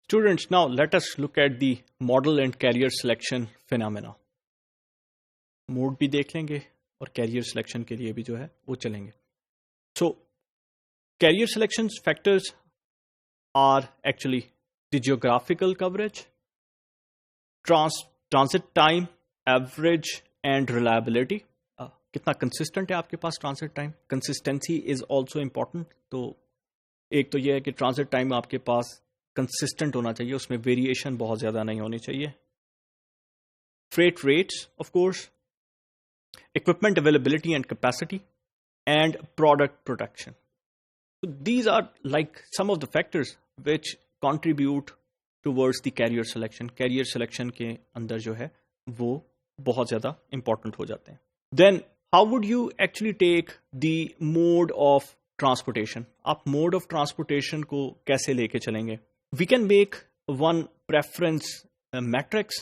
Students, now let us look at the model and career selection phenomena. Mode भी देख लेंगे और career selection के लिए भी जो है वो चलेंगे. So, career selection factors are actually the geographical coverage, transit time, average and reliability. कितना कंसिस्टेंट है आपके पास transit time. Consistency is also important. तो एक तो ये है कि ट्रांसिट टाइम आपके पास कंसिस्टेंट होना चाहिए, उसमें वेरिएशन बहुत ज्यादा नहीं होनी चाहिए. Freight rates of course, equipment availability and capacity, and product protection. These are like some of the factors which contribute towards the career selection. Career selection के अंदर जो है वो बहुत ज़्यादा important हो जाते हैं. Then how would you actually take the mode of transportation? आप mode of transportation को कैसे लेके चलेंगे? We can make one preference matrix.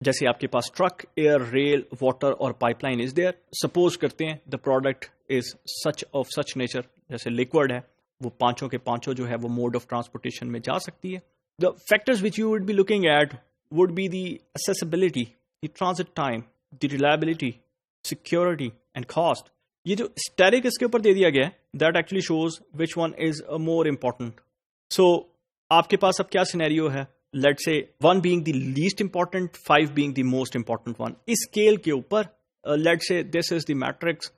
जैसे आपके पास ट्रक, एयर, रेल, वाटर और पाइपलाइन इज देयर. सपोज करते हैं the product is such of such nature, जैसे लिक्विड है, वो पांचों के पांचों जो है वो मोड ऑफ ट्रांसपोर्टेशन में जा सकती है. The factors which you would be looking at would be the accessibility, the transit time, the reliability, security and cost. ये जो स्टैटिक इसके ऊपर दे दिया गया है, that actually shows which one is more important. So आपके पास अब क्या सिनेरियो है? Let's say 1 being the least important, 5 being the most important one. इस स्केल के ऊपर let's say this is the matrix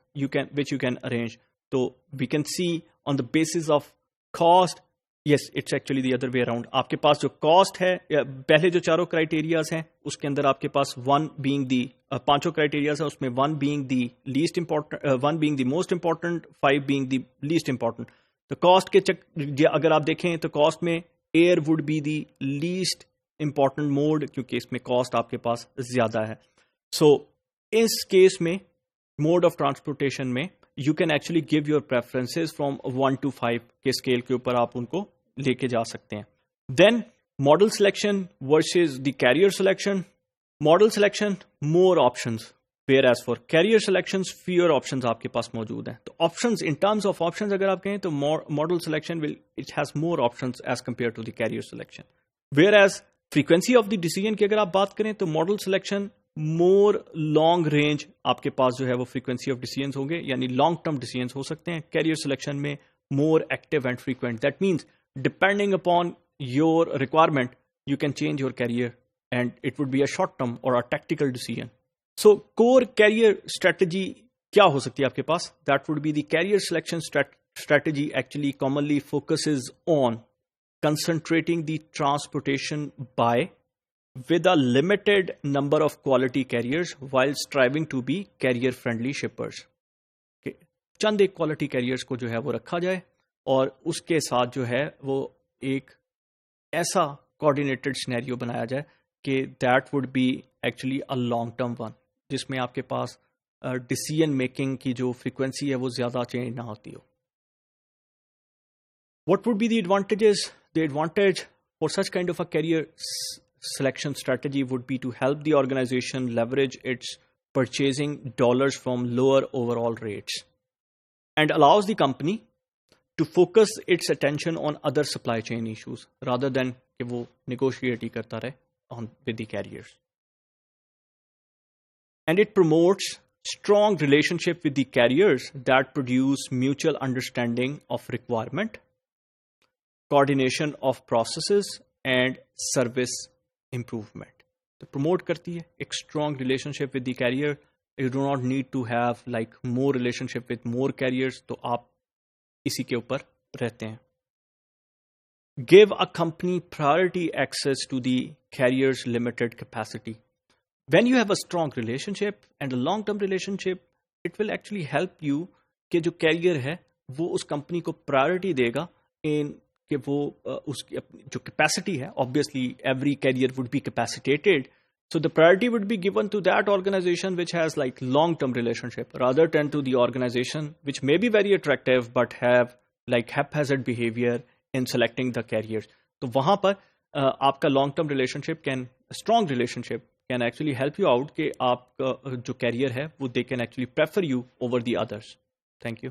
which you can arrange. So we can see on the basis of cost. Yes, it's actually the other way around. आपके पास जो cost है, पहले जो चारों क्राइटेरियाज हैं उसके अंदर आपके पास 1 being the पांचों क्राइटेरियाज है, उसमें 1 being the least important, 1 being the most important, 5 being the least important. तो cost के अगर आप देखें तो cost में air would be the least important mode, क्योंकि इसमें कॉस्ट आपके पास ज्यादा है. सो इस केस में मोड ऑफ ट्रांसपोर्टेशन में you can actually give your preferences from 1 to 5 के स्केल के ऊपर आप उनको लेके जा सकते हैं. Then model selection versus the carrier selection. Model selection more options, whereas for carrier selection fewer options आपके पास मौजूद हैं. तो options, in terms of options अगर आप कहें तो model selection will it has more options as compare to the carrier selection. Whereas frequency of the decision की अगर आप बात करें तो model selection more long range आपके पास जो है वो फ्रीक्वेंसी ऑफ डिसीजन होंगे, यानी लॉन्ग टर्म डिसीजन हो सकते हैं. कैरियर सिलेक्शन में more active and frequent. That means depending upon your requirement you can change your carrier and it would be a short term or a tactical decision. So core carrier strategy क्या हो सकती है आपके पास? That would be the carrier selection strategy actually commonly focuses on concentrating the transportation buy with a limited number of quality carriers while striving to be carrier friendly shippers. चंद एक quality carriers को जो है वो रखा जाए और उसके साथ जो है वो एक ऐसा कोऑर्डिनेटेड सिनेरियो बनाया जाए कि that would B actually a long term one, जिसमें आपके पास डिसीजन मेकिंग की जो फ्रीक्वेंसी है वो ज्यादा चेंज ना होती हो. What would be the advantages? The advantage for such kind of a carrier selection strategy would be to help the organization leverage its purchasing dollars from lower overall rates and allows the company to focus its attention on other supply chain issues rather than कि वो negotiate ही करता रहे on with the carriers. And it promotes strong relationship with the carriers that produce mutual understanding of requirement, coordination of processes and service improvement. तो promote करती है एक strong relationship with the carrier. You do not need to have like more relationship with more carriers. तो आप इसी के ऊपर रहते हैं. Give a company priority access to the carrier's limited capacity. When you have a strong relationship and a long-term relationship, it will actually help you कि जो carrier है वो उस company को priority देगा in कि वो उसकी जो capacity है, obviously every carrier would be capacitated, so the priority would be given to that organization which has like long-term relationship rather than to the organization which may be very attractive but have like haphazard behavior in selecting the carriers. तो वहां पर आपका long term relationship can strong relationship can actually help you out कि आपका जो career है वो they can actually prefer you over the others. Thank you.